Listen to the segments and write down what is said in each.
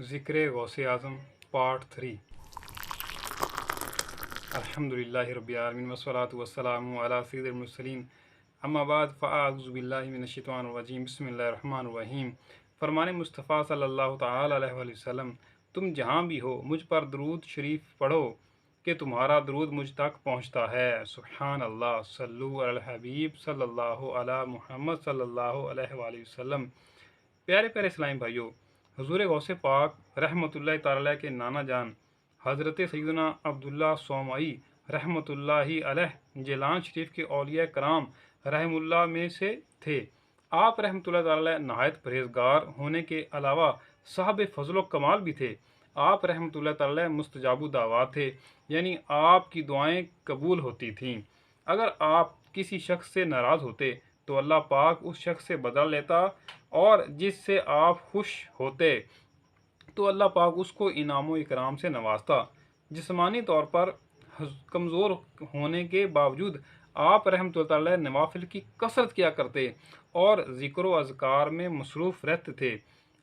ذکر غوث اعظم پارٹ 3۔ الحمدللہ رب العالمین والصلاۃ والسلام علی سید المرسلین، اما بعد فاعوذ باللہ من الشیطان الرجیم، بسم اللہ الرحمن الرحیم۔ فرمان مصطفیٰ صلی اللہ تعالی علیہ وآلہ وسلم، تم جہاں بھی ہو مجھ پر درود شریف پڑھو کہ تمہارا درود مجھ تک پہنچتا ہے۔ سبحان اللہ، صلو علی الحبیب صلی اللہ علی محمد صلی اللہ علیہ وآلہ وسلم۔ پیارے پیارے اسلامی بھائیوں، حضور غوث پاک رحمۃ اللہ تعالی کے نانا جان حضرت سیدنا عبداللہ صومعی رحمۃ اللہ علیہ جیلان شریف کے اولیاء کرام رحم اللہ میں سے تھے۔ آپ رحمۃ اللہ تعالی نہایت پرہیزگار ہونے کے علاوہ صاحب فضل و کمال بھی تھے۔ آپ رحمۃ اللہ تعالی مستجاب الدعوات تھے، یعنی آپ کی دعائیں قبول ہوتی تھیں۔ اگر آپ کسی شخص سے ناراض ہوتے تو اللہ پاک اس شخص سے بدلہ لیتا، اور جس سے آپ خوش ہوتے تو اللہ پاک اس کو انعام و اکرام سے نوازتا۔ جسمانی طور پر کمزور ہونے کے باوجود آپ رحمۃ اللہ تعالی نوافل کی کثرت کیا کرتے اور ذکر و اذکار میں مصروف رہتے تھے۔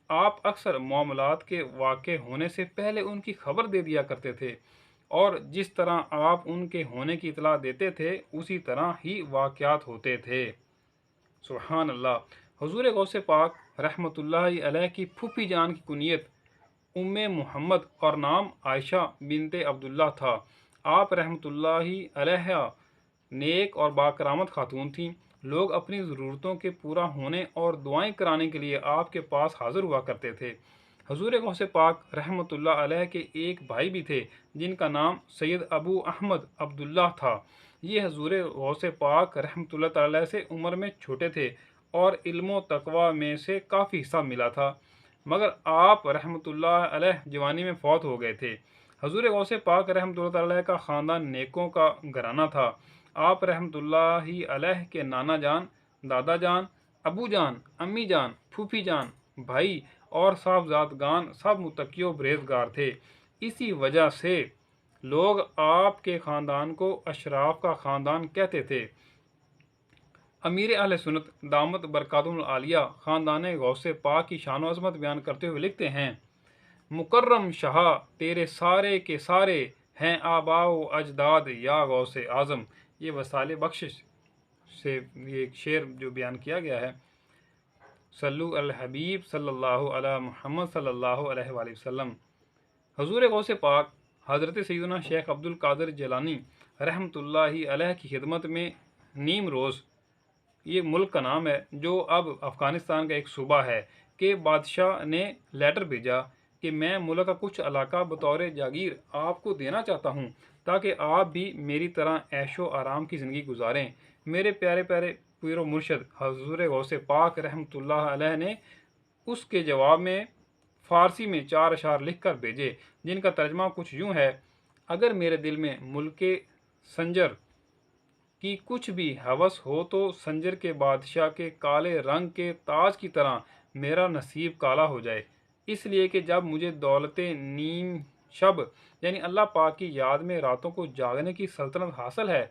آپ اکثر معاملات کے واقع ہونے سے پہلے ان کی خبر دے دیا کرتے تھے، اور جس طرح آپ ان کے ہونے کی اطلاع دیتے تھے اسی طرح ہی واقعات ہوتے تھے۔ سبحان اللہ۔ حضور غوث پاک رحمۃ اللہ علیہ کی پھوپھی جان کی کنیت ام محمد اور نام عائشہ بنت عبداللہ تھا۔ آپ رحمۃ اللہ علیہ نیک اور باکرامت خاتون تھیں۔ لوگ اپنی ضرورتوں کے پورا ہونے اور دعائیں کرانے کے لیے آپ کے پاس حاضر ہوا کرتے تھے۔ حضور غوث پاک رحمۃ اللہ علیہ کے ایک بھائی بھی تھے جن کا نام سید ابو احمد عبداللہ تھا۔ یہ حضور غوث پاک رحمۃ اللہ تعالی سے عمر میں چھوٹے تھے اور علم و تقوی میں سے کافی حصہ ملا تھا، مگر آپ رحمۃ اللہ علیہ جوانی میں فوت ہو گئے تھے۔ حضور غوث پاک رحمۃ اللہ تعالی کا خاندان نیکوں کا گھرانہ تھا۔ آپ رحمۃ اللہ علیہ کے نانا جان، دادا جان، ابو جان، امی جان، پھوپھی جان، بھائی اور صاحبزادگان سب متقی و پرہیزگار تھے۔ اسی وجہ سے لوگ آپ کے خاندان کو اشراف کا خاندان کہتے تھے۔ امیر اہل سنت دامت برکاتہم العالیہ خاندان غوث پاک کی شان و عظمت بیان کرتے ہوئے لکھتے ہیں: مکرم شاہ تیرے سارے کے سارے ہیں آباء و اجداد یا غوث اعظم۔ یہ وسائل بخشش سے یہ ایک شعر جو بیان کیا گیا ہے۔ صلو علی الحبیب صلی اللہ علی محمد صلی اللہ علیہ وآلہ وسلم۔ حضور غوث پاک حضرت سیدنا شیخ عبد القادر جیلانی رحمۃ اللہ علیہ کی خدمت میں نیم روز، یہ ملک کا نام ہے جو اب افغانستان کا ایک صوبہ ہے، کہ بادشاہ نے لیٹر بھیجا کہ میں ملک کا کچھ علاقہ بطور جاگیر آپ کو دینا چاہتا ہوں تاکہ آپ بھی میری طرح عیش و آرام کی زندگی گزاریں۔ میرے پیارے پیارے پیر و مرشد حضور غوث پاک رحمۃ اللہ علیہ نے اس کے جواب میں فارسی میں 4 اشعار لکھ کر بھیجے، جن کا ترجمہ کچھ یوں ہے: اگر میرے دل میں ملک سنجر کی کچھ بھی ہوس ہو تو سنجر کے بادشاہ کے کالے رنگ کے تاج کی طرح میرا نصیب کالا ہو جائے، اس لیے کہ جب مجھے دولت نیم شب یعنی اللہ پاک کی یاد میں راتوں کو جاگنے کی سلطنت حاصل ہے،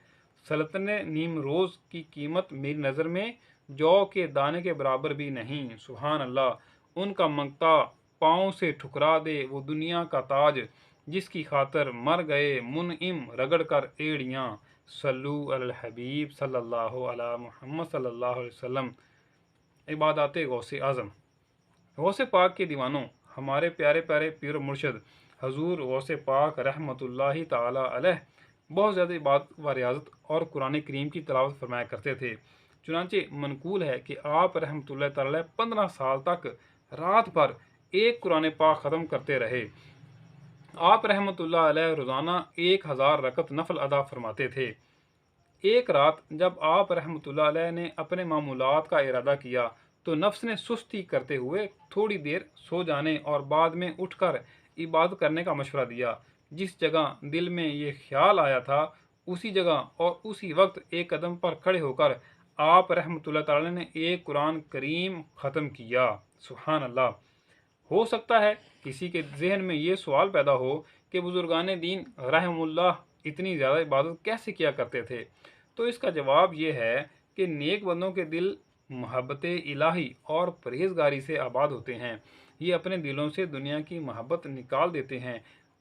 سلطنت نیم روز کی قیمت میری نظر میں جو کے دانے کے برابر بھی نہیں۔ سبحان اللہ۔ ان کا منگتا پاؤں سے ٹھکرا دے وہ دنیا کا تاج، جس کی خاطر مر گئے منعم رگڑ کر ایڑیاں۔ صلو علی الحبیب صلی اللہ علی محمد صلی اللہ علیہ وسلم۔ عبادات غوث اعظم۔ غوث پاک کے دیوانوں، ہمارے پیارے پیارے پیر و مرشد حضور غوث پاک رحمۃ اللہ تعالی علیہ بہت زیادہ عبادت و ریاضت اور قرآن کریم کی تلاوت فرمایا کرتے تھے۔ چنانچہ منقول ہے کہ آپ رحمۃ اللہ تعالی 15 سال تک رات بھر ایک قرآن پاک ختم کرتے رہے۔ آپ رحمۃ اللہ علیہ روزانہ 1000 رکعت نفل ادا فرماتے تھے۔ ایک رات جب آپ رحمۃ اللہ علیہ نے اپنے معمولات کا ارادہ کیا تو نفس نے سستی کرتے ہوئے تھوڑی دیر سو جانے اور بعد میں اٹھ کر عبادت کرنے کا مشورہ دیا۔ جس جگہ دل میں یہ خیال آیا تھا اسی جگہ اور اسی وقت ایک قدم پر کھڑے ہو کر آپ رحمۃ اللہ تعالی نے ایک قرآن کریم ختم کیا۔ سبحان اللہ۔ ہو سکتا ہے کسی کے ذہن میں یہ سوال پیدا ہو کہ بزرگان دین رحم اللہ اتنی زیادہ عبادت کیسے کیا کرتے تھے؟ تو اس کا جواب یہ ہے کہ نیک بندوں کے دل محبت الہی اور پرہیزگاری سے آباد ہوتے ہیں۔ یہ اپنے دلوں سے دنیا کی محبت نکال دیتے ہیں۔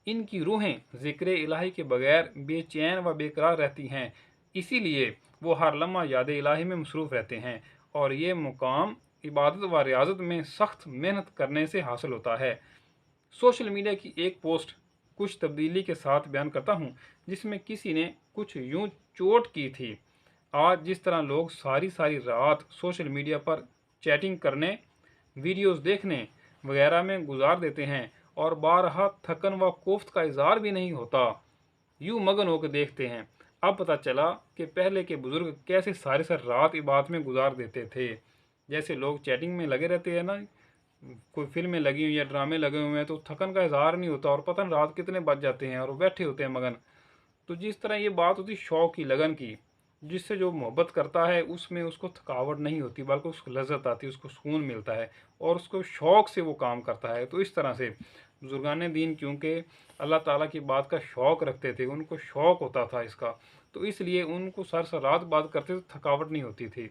ان کی روحیں ذکر الہی کے بغیر بے چین و بے قرار رہتی ہیں، اسی لیے وہ ہر لمحہ یاد الہی میں مصروف رہتے ہیں، اور یہ مقام عبادت و ریاضت میں سخت محنت کرنے سے حاصل ہوتا ہے۔ سوشل میڈیا کی ایک پوسٹ کچھ تبدیلی کے ساتھ بیان کرتا ہوں، جس میں کسی نے کچھ یوں چوٹ کی تھی: آج جس طرح لوگ ساری ساری رات سوشل میڈیا پر چیٹنگ کرنے، ویڈیوز دیکھنے وغیرہ میں گزار دیتے ہیں اور بارہا تھکن و کوفت کا اظہار بھی نہیں ہوتا، یوں مگن ہو کے دیکھتے ہیں۔ اب پتہ چلا کہ پہلے کے بزرگ کیسے ساری ساری رات عبادت میں گزار دیتے تھے۔ جیسے لوگ چیٹنگ میں لگے رہتے ہیں نا، کوئی فلمیں لگی ہوئی یا ڈرامے لگے ہوئے ہیں تو تھکن کا اظہار نہیں ہوتا، اور پتہ نہیں رات کتنے بج جاتے ہیں اور وہ بیٹھے ہوتے ہیں مگن۔ تو جس طرح یہ بات ہوتی شوق کی، لگن کی، جس سے جو محبت کرتا ہے اس میں اس کو تھکاوٹ نہیں ہوتی، بلکہ اس کو لذت آتی ہے، اس کو سکون ملتا ہے، اور اس کو شوق سے وہ کام کرتا ہے۔ تو اس طرح سے بزرگان دین کیونکہ اللہ تعالیٰ کی بات کا شوق رکھتے تھے، ان کو شوق ہوتا تھا اس کا، تو اس لیے ان کو سر رات بات کرتے تو تھکاوٹ نہیں ہوتی تھی۔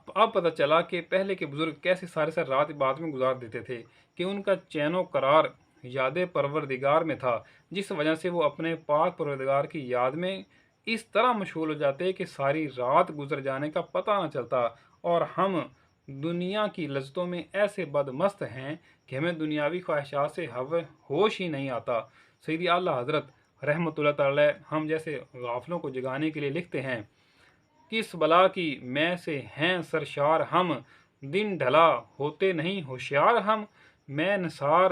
اب پتہ چلا کہ پہلے کے بزرگ کیسے سارے رات عبادت میں گزار دیتے تھے، کہ ان کا چین و قرار یاد پروردگار میں تھا، جس وجہ سے وہ اپنے پاک پروردگار کی یاد میں اس طرح مشغول ہو جاتے کہ ساری رات گزر جانے کا پتہ نہ چلتا، اور ہم دنیا کی لذتوں میں ایسے بدمست ہیں کہ ہمیں دنیاوی خواہشات سے ہوش ہی نہیں آتا۔ سیدی اعلیٰ حضرت رحمۃ اللہ تعالی ہم جیسے غافلوں کو جگانے کے لیے لکھتے ہیں: کس بلا کی میں سے ہیں سرشار ہم، دن ڈھلا ہوتے نہیں ہوشیار ہم، میں نثار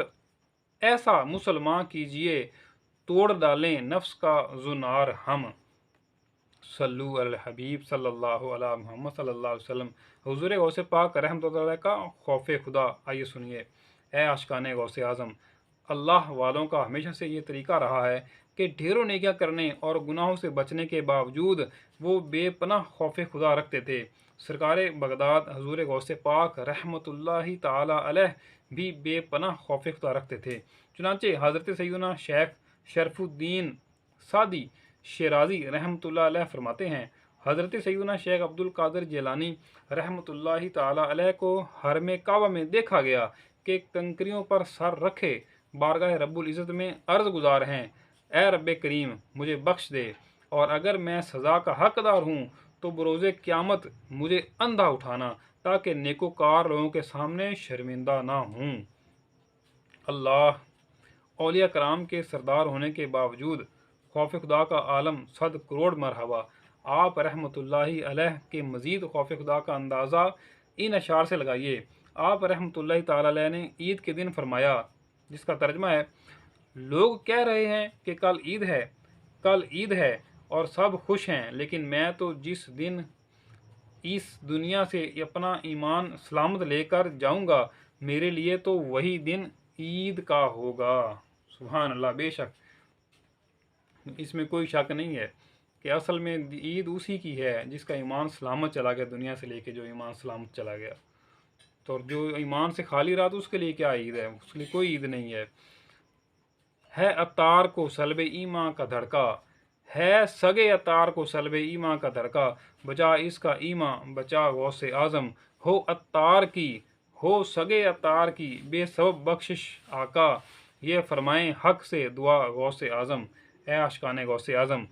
ایسا مسلمان کیجئے، توڑ ڈالیں نفس کا زنار ہم۔ صلو علی الحبیب صلی اللہ علیہ محمد صلی اللہ علیہ وسلم۔ حضور غوث پاک رحمۃ اللہ علیہ کا خوف خدا، آئیے سنیے۔ اے عاشقان غوث اعظم، اللہ والوں کا ہمیشہ سے یہ طریقہ رہا ہے کہ ڈھیروں نیکیاں کرنے اور گناہوں سے بچنے کے باوجود وہ بے پناہ خوف خدا رکھتے تھے۔ سرکار بغداد حضور غوث پاک رحمۃ اللہ تعالی علیہ بھی بے پناہ خوف خدا رکھتے تھے۔ چنانچہ حضرت سیدنا شیخ شرف الدین سعدی شیرازی رحمۃ اللہ علیہ فرماتے ہیں: حضرت سیدنا شیخ عبد القادر جیلانی رحمۃ اللہ تعالی علیہ کو حرم کعبہ میں دیکھا گیا کہ کنکریوں پر سر رکھے بارگاہ رب العزت میں عرض گزار ہیں: اے رب کریم، مجھے بخش دے، اور اگر میں سزا کا حقدار ہوں تو بروز قیامت مجھے اندھا اٹھانا، تاکہ نیکوکار لوگوں کے سامنے شرمندہ نہ ہوں۔ اللہ، اولیاء کرام کے سردار ہونے کے باوجود خوف خدا کا عالم 100 کروڑ مرحبا۔ آپ رحمۃ اللہ علیہ کے مزید خوف خدا کا اندازہ ان اشعار سے لگائیے۔ آپ رحمۃ اللہ تعالی علیہ نے عید کے دن فرمایا، جس کا ترجمہ ہے: لوگ کہہ رہے ہیں کہ کل عید ہے اور سب خوش ہیں، لیکن میں تو جس دن اس دنیا سے اپنا ایمان سلامت لے کر جاؤں گا، میرے لیے تو وہی دن عید کا ہوگا۔ سبحان اللہ، بے شک اس میں کوئی شک نہیں ہے کہ اصل میں عید اسی کی ہے جس کا ایمان سلامت چلا گیا، دنیا سے لے کے جو ایمان سلامت چلا گیا۔ تو جو ایمان سے خالی رہا تو اس کے لیے کیا عید ہے؟ اس کے لیے کوئی عید نہیں ہے۔ عطار کو سلب ایمان کا دھڑکا، ہے سگے عطار کو سلب ایمان کا دھڑکا، بچا اس کا ایمان بچا غوث اعظم، ہو عطار کی ہو سگے عطار کی بے سبب بخشش آقا، یہ فرمائیں حق سے دعا غوث اعظم۔ اے عاشقان غوث اعظم،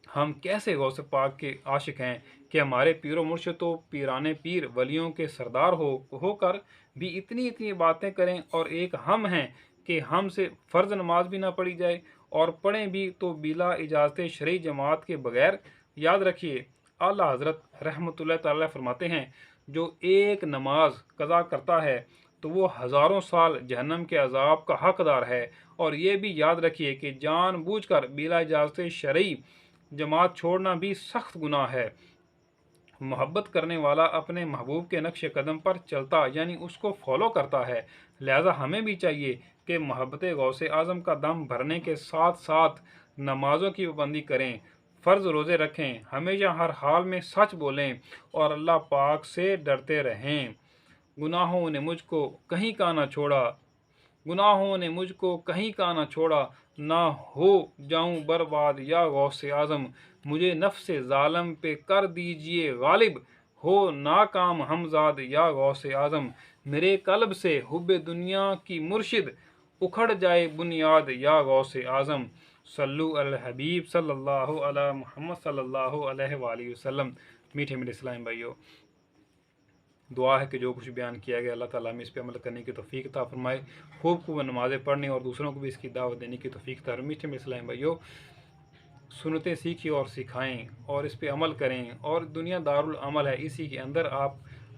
ہم کیسے غوث پاک کے عاشق ہیں کہ ہمارے پیر و مرشد تو پیران پیر ولیوں کے سردار ہو کر بھی اتنی اتنی باتیں کریں، اور ایک ہم ہیں کہ ہم سے فرض نماز بھی نہ پڑھی جائے، اور پڑھیں بھی تو بلا اجازت شرعی جماعت کے بغیر۔ یاد رکھیے، اعلیٰ حضرت رحمۃ اللہ تعالی فرماتے ہیں: جو ایک نماز قضا کرتا ہے تو وہ ہزاروں سال جہنم کے عذاب کا حقدار ہے، اور یہ بھی یاد رکھیے کہ جان بوجھ کر بلا اجازت شرعی جماعت چھوڑنا بھی سخت گناہ ہے۔ محبت کرنے والا اپنے محبوب کے نقش قدم پر چلتا یعنی اس کو فالو کرتا ہے، لہذا ہمیں بھی چاہیے کہ محبت غوث اعظم کا دم بھرنے کے ساتھ ساتھ نمازوں کی پابندی کریں، فرض روزے رکھیں، ہمیشہ ہر حال میں سچ بولیں، اور اللہ پاک سے ڈرتے رہیں۔ گناہوں نے مجھ کو کہیں کا نہ چھوڑا، گناہوں نے مجھ کو کہیں کا نہ چھوڑا، نہ ہو جاؤں برباد یا غوث اعظم، مجھے نفس ظالم پہ کر دیجئے غالب، ہو ناکام ہمزاد یا غوث اعظم، میرے قلب سے حب دنیا کی مرشد اکھڑ جائے بنیاد یا غوث اعظم۔ صلو علی الحبیب صلی اللہ علی محمد صلی اللہ علیہ وآلہ وسلم۔ میٹھے میٹھے اسلام بھائیو، دعا ہے کہ جو کچھ بیان کیا گیا اللہ تعالیٰ ہمیں اس پہ عمل کرنے کی توفیق عطا فرمائے، خوب خوب نمازیں پڑھنے اور دوسروں کو بھی اس کی دعوت دینے کی توفیق عطا فرمائے۔ میٹھے میٹھے اسلام بھائیو، سنتیں سیکھیں اور سکھائیں اور اس پہ عمل کریں، اور دنیا دارالعمل ہے، اسی کے اندر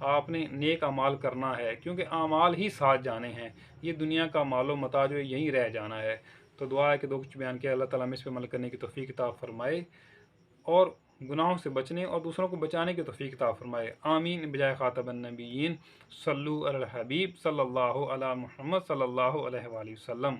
آپ نے نیک اعمال کرنا ہے، کیونکہ اعمال ہی ساتھ جانے ہیں، یہ دنیا کا مال و متاع جو ہے یہیں رہ جانا ہے۔ تو دعا ہے کہ جو کچھ بیان کیا اللہ تعالیٰ ہمیں اس پہ عمل کرنے کی توفیق عطا فرمائے اور گناہوں سے بچنے اور دوسروں کو بچانے کی توفیق عطا فرمائے، آمین بجائے خاتم النبیین۔ صلو علی الحبیب صلی اللہ علی محمد صلی اللہ علیہ وآلہ وسلم۔